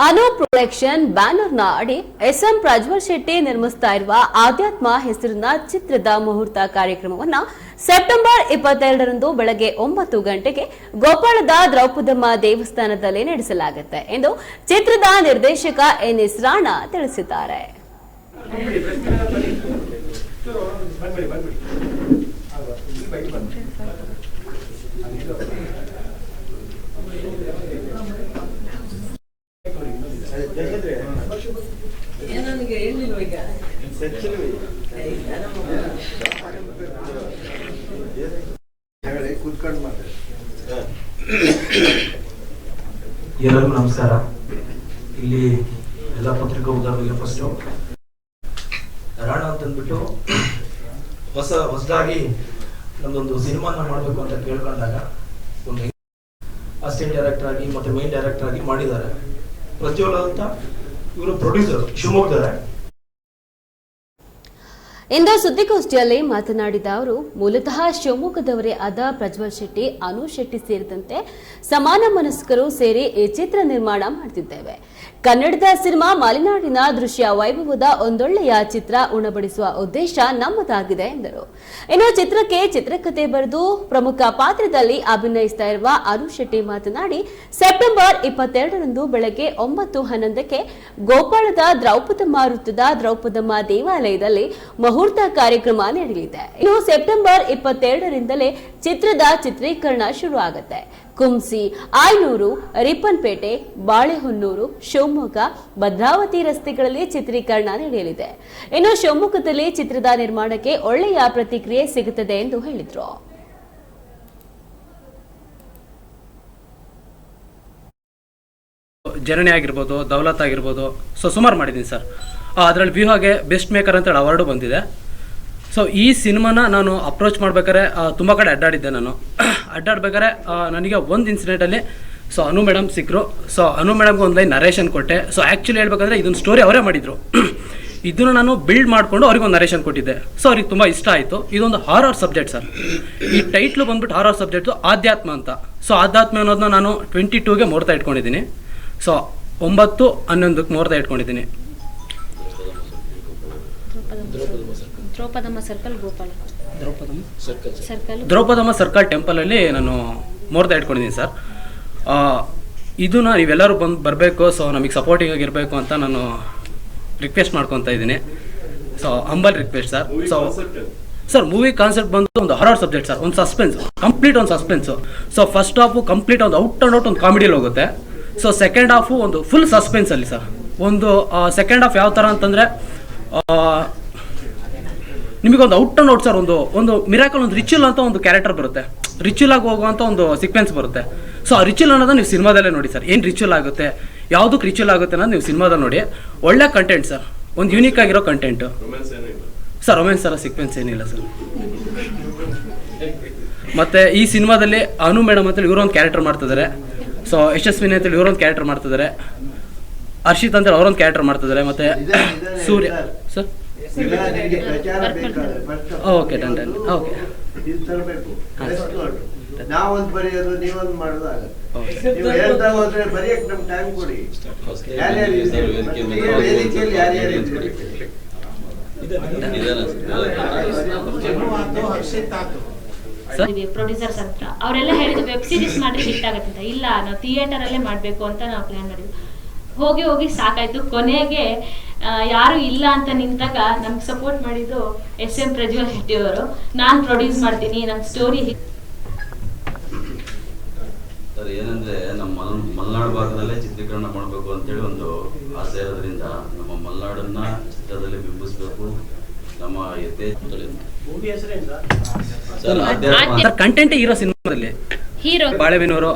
ಅನು production ಬ್ಯಾನರ್ನ ಅಡಿ S M Prajwal Shetty ನಿರ್ಮಿಸ್ತಾ ಇರುವ ಆಧ್ಯಾತ್ಮ ಹೆಸರಿನ ಚಿತ್ರದ ಮುಹೂರ್ತ ಕಾರ್ಯಕ್ರಮವನ್ನು ಸೆಪ್ಟೆಂಬರ್ 22ರಂದು ಬೆಳಗ್ಗೆ 9 ಗಂಟೆಗೆ ಗೋಪಾಳದ ದ್ರೌಪದಮ್ಮ ದೇವಸ್ಥಾನದಲ್ಲಿ ನಡೆಸಲಾಗುತ್ತೆ ಎಂದು ಚಿತ್ರದ ನಿರ್ದೇಶಕ ಎನ್ಎಸ್ ರಾಣಾ ತಿಳಿಸಿದ್ದಾರೆ. ಎಲ್ಲರಿಗೂ ನಮಸ್ಕಾರ. ಇಲ್ಲಿ ಎಲ್ಲ ಪತ್ರಿಕಾ ಉದ್ಯಮಿಗಳಿಗೆ ಫಸ್ಟ್ ರಾಣ ಅಂತಂದ್ಬಿಟ್ಟು ಹೊಸದಾಗಿ ನಮ್ದೊಂದು ಸಿನಿಮಾನ ಮಾಡಬೇಕು ಅಂತ ಕೇಳ್ಕೊಂಡಾಗ ಒಂದು ಅಸಿಸ್ಟೆಂಟ್ ಡೈರೆಕ್ಟರ್ ಆಗಿ ಮತ್ತೆ ಮೇನ್ ಡೈರೆಕ್ಟರ್ ಆಗಿ ಮಾಡಿದ್ದಾರೆ. ಪ್ರಜ್ವಲ್ ಅಂತ ಇವರು ಪ್ರೊಡ್ಯೂಸರ್ ಶಿವಮೊಗ್ಗದವರೇ. ಇಂದು ಸುದ್ದಿಗೋಷ್ಠಿಯಲ್ಲಿ ಮಾತನಾಡಿದ ಅವರು, ಮೂಲತಃ ಶಿವಮೊಗ್ಗದವರೇ ಆದ ಪ್ರಜ್ವಲ್ ಶೆಟ್ಟಿ, ಅನು ಶೆಟ್ಟಿ ಸೇರಿದಂತೆ ಸಮಾನ ಮನಸ್ಕರು ಸೇರಿ ಈ ಚಿತ್ರ ನಿರ್ಮಾಣ ಮಾಡುತ್ತಿದ್ದೇವೆ. ಕನ್ನಡದ ಸಿನಿಮಾ ಮಲೆನಾಡಿನ ದೃಶ್ಯ ವೈಭವದ ಒಂದೊಳ್ಳೆಯ ಚಿತ್ರ ಉಣಬಡಿಸುವ ಉದ್ದೇಶ ನಮ್ಮದಾಗಿದೆ ಎಂದರು. ಇನ್ನು ಚಿತ್ರಕ್ಕೆ ಚಿತ್ರಕಥೆ ಬರೆದು ಪ್ರಮುಖ ಪಾತ್ರದಲ್ಲಿ ಅಭಿನಯಿಸ್ತಾ ಇರುವ ಅನು ಶೆಟ್ಟಿ ಮಾತನಾಡಿ, ಸೆಪ್ಟೆಂಬರ್ 22ರಂದು ಬೆಳಗ್ಗೆ 9:11ಕ್ಕೆ ಗೋಪಾಳದ ದ್ರೌಪದಮ್ಮ ವೃತ್ತದ ದ್ರೌಪದಮ್ಮ ದೇವಾಲಯದಲ್ಲಿ ಮುಹೂರ್ತ ಕಾರ್ಯಕ್ರಮ ನಡೆಯಲಿದೆ. ಇನ್ನು ಸೆಪ್ಟೆಂಬರ್ 22ರಿಂದಲೇ ಚಿತ್ರದ ಚಿತ್ರೀಕರಣ ಶುರು ಆಗುತ್ತೆ. ಕುಂಸಿ, ಆಯ್ನೂರು, ರಿಪ್ಪನ್ಪೇಟೆ, ಬಾಳೆಹೊನ್ನೂರು, ಶಿವಮೊಗ್ಗ, ಭದ್ರಾವತಿ ರಸ್ತೆಗಳಲ್ಲಿ ಚಿತ್ರೀಕರಣ ನಡೆಯಲಿದೆ. ಇನ್ನು ಶಿವಮೊಗ್ಗದಲ್ಲಿ ಚಿತ್ರದ ನಿರ್ಮಾಣಕ್ಕೆ ಒಳ್ಳೆಯ ಪ್ರತಿಕ್ರಿಯೆ ಸಿಗುತ್ತದೆ ಎಂದು ಹೇಳಿದರು. ಜನನಿ ಆಗಿರ್ಬೋದು, ದೌಲತ್ ಆಗಿರ್ಬೋದು, ಸುಮಾರು ಮಾಡಿದ್ದೀನಿ ಸರ್. ಅದರಲ್ಲಿ ವ್ಯೂಹಾಗೆ ಬೆಸ್ಟ್ ಮೇಕರ್ ಅಂತೇಳಿ ಅವಾರ್ಡು ಬಂದಿದೆ. ಸೊ ಈ ಸಿನಿಮಾನ ನಾನು ಅಪ್ರೋಚ್ ಮಾಡ್ಬೇಕಾದ್ರೆ ತುಂಬ ಕಡೆ ಅಡ್ಡಾಡಿದ್ದೆ. ನಾನು ಅಡ್ಡಾಡ್ಬೇಕಾದ್ರೆ ನನಗೆ ಒಂದು ಇನ್ಸಿಡೆಂಟಲ್ಲಿ ಅನು ಮೇಡಮ್ ಸಿಕ್ಕರು. ಅನು ಮೇಡಮ್ಗೆ ಒಂದು ಲೈನ್ ನರೇಷನ್ ಕೊಟ್ಟೆ. ಆ್ಯಕ್ಚುಲಿ ಹೇಳ್ಬೇಕಂದ್ರೆ ಇದೊಂದು ಸ್ಟೋರಿ ಅವರೇ ಮಾಡಿದರು. ಇದನ್ನು ನಾನು ಬಿಲ್ಡ್ ಮಾಡಿಕೊಂಡು ಅವ್ರಿಗೆ ಒಂದು ನರೇಷನ್ ಕೊಟ್ಟಿದ್ದೆ. ಅವ್ರಿಗೆ ತುಂಬ ಇಷ್ಟ ಆಯಿತು. ಇದೊಂದು ಹಾರರ್ ಸಬ್ಜೆಕ್ಟ್ ಸರ್. ಈ ಟೈಟ್ಲು ಬಂದ್ಬಿಟ್ಟು ಹಾರರ್ ಸಬ್ಜೆಕ್ಟು ಆಧ್ಯಾತ್ಮ ಅಂತ. ಆಧ್ಯಾತ್ಮ ಅನ್ನೋದನ್ನ ನಾನು 22ಗೆ ಮುಹೂರ್ತ ಇಟ್ಕೊಂಡಿದ್ದೀನಿ. 9-11ಕ್ಕೆ ಮುಹೂರ್ತ ಇಟ್ಕೊಂಡಿದ್ದೀನಿ. ದ್ರೌಪದಮ್ಮ ಸರ್ಕಲ್ ಟೆಂಪಲಲ್ಲಿ ನಾನು ಮುಹೂರ್ತ ಇಟ್ಕೊಂಡಿದ್ದೀನಿ ಸರ್. ಇದನ್ನ ನೀವೆಲ್ಲರೂ ಬರಬೇಕು. ನಮಗೆ ಸಪೋರ್ಟಿಂಗ್ ಆಗಿರಬೇಕು ಅಂತ ನಾನು ರಿಕ್ವೆಸ್ಟ್ ಮಾಡ್ಕೊತಾ ಇದ್ದೀನಿ. Humble request sir. Movie concept ಬಂದು ಒಂದು ಹಾರರ್ ಸಬ್ಜೆಕ್ಟ್ ಸರ್. ಒಂದು ಸಸ್ಪೆನ್ಸ್, ಕಂಪ್ಲೀಟ್ ಒಂದು ಸಸ್ಪೆನ್ಸು. ಫಸ್ಟ್ ಹಾಫು ಕಂಪ್ಲೀಟ್ ಒಂದು ಔಟ್ ಆ್ಯಂಡ್ ಔಟ್ ಒಂದು ಕಾಮಿಡಿಯಲ್ಲಿ ಹೋಗುತ್ತೆ. ಸೆಕೆಂಡ್ ಹಾಫು ಒಂದು ಫುಲ್ ಸಸ್ಪೆನ್ಸಲ್ಲಿ ಸರ್. ಒಂದು ಸೆಕೆಂಡ್ ಹಾಫ್ ಯಾವ ಥರ ಅಂತಂದರೆ ನಿಮಗೊಂದು ಔಟ್ ಆ್ಯಂಡ್ ಔಟ್ ಸರ್. ಒಂದು ಮಿರಾಕಲ್, ಒಂದು ರಿಚುವಲ್ ಅಂತ ಒಂದು ಕ್ಯಾರೆಕ್ಟರ್ ಬರುತ್ತೆ. ರಿಚುವಲ್ ಆಗಿ ಹೋಗುವಂಥ ಒಂದು ಸೀಕ್ವೆನ್ಸ್ ಬರುತ್ತೆ. ಆ ರಿಚುವಲ್ ಅನ್ನೋದು ನೀವು ಸಿನಿಮಾದಲ್ಲೇ ನೋಡಿ ಸರ್. ಏನು ರಿಚುವಲ್ ಆಗುತ್ತೆ, ಯಾವುದಕ್ಕೆ ರಿಚುವಲ್ ಆಗುತ್ತೆ ಅನ್ನೋದು ನೀವು ಸಿನಿಮಾದಲ್ಲಿ ನೋಡಿ. ಒಳ್ಳೆ ಕಂಟೆಂಟ್ ಸರ್, ಒಂದು ಯೂನಿಕ್ ಆಗಿರೋ ಕಂಟೆಂಟು ಸರ್. ರೊಮ್ಯಾನ್ಸ್ ಥರ ಸೀಕ್ವೆನ್ಸ್ ಏನಿಲ್ಲ ಸರ್. ಮತ್ತು ಈ ಸಿನಿಮಾದಲ್ಲಿ ಅನು ಮೇಡಮ್ ಅಂತೇಳಿ ಇವರೊಂದು ಕ್ಯಾರೆಕ್ಟರ್ ಮಾಡ್ತಿದ್ದಾರೆ. ಯಶಸ್ವಿನಿ ಅಂತೇಳಿ ಇವರೊಂದು ಕ್ಯಾರೆಕ್ಟರ್ ಮಾಡ್ತಿದ್ದಾರೆ. ಹರ್ಷಿತ್ ಅಂತೇಳಿ ಅವರೊಂದು ಕ್ಯಾರೆಕ್ಟರ್ ಮಾಡ್ತಿದ್ದಾರೆ. ಮತ್ತು Surya sir. Okay done. Okay producers ಹತ್ರ ಅವರೆಲ್ಲ ಹೇಳಿದ್ರು ವೆಬ್ ಸೀರೀಸ್ ಮಾಡ್ರಿ ಹಿಟ್ ಆಗತ್ತೆ ಅಂತ. ಇಲ್ಲ, ನಾವು ಥಿಯೇಟರ್ ಅಲ್ಲೇ ಮಾಡ್ಬೇಕು ಅಂತ ನಾವು ಪ್ಲಾನ್ ಮಾಡಿದ್ವಿ. ಹೋಗಿ ಸಾಕಾಯ್ತು. ಕೊನೆಗೆ ಯಾರು ಇಲ್ಲ ಅಂತ ನಿಂತಾಗ ನಮ್ಗೆ ಸಪೋರ್ಟ್ ಮಾಡಿದ್ದು ಎಸ್ಎಂ ಪ್ರಜ್ವಲ್ ಶೆಟ್ಟಿ ಅವರು. ನಾನು ಪ್ರೊಡ್ಯೂಸ್ ಮಾಡ್ತೀನಿ, ನಮ್ಮ ಸ್ಟೋರಿ ಸರ್. ಏನಂದ್ರೆ ನಮ್ಮ ಮಲೆನಾಡು ಭಾಗದಲ್ಲೇ ಚಿತ್ರೀಕರಣ ಮಾಡಬೇಕು ಅಂತೇಳಿ ಒಂದು ಆಸೆ ಇರೋದ್ರಿಂದ ನಮ್ಮ ಮಲೆನಾಡನ್ನ ಚಿತ್ರದಲ್ಲಿ ಬಿಂಬಿಸ್ಬೇಕು. ನಮ್ಮ ಕಂಟೆಂಟ್ ಇರೋ ಸಿನಿಮಾದಲ್ಲಿ ಹೀರೋ ಬಾಳೆಹೊನ್ನೂರು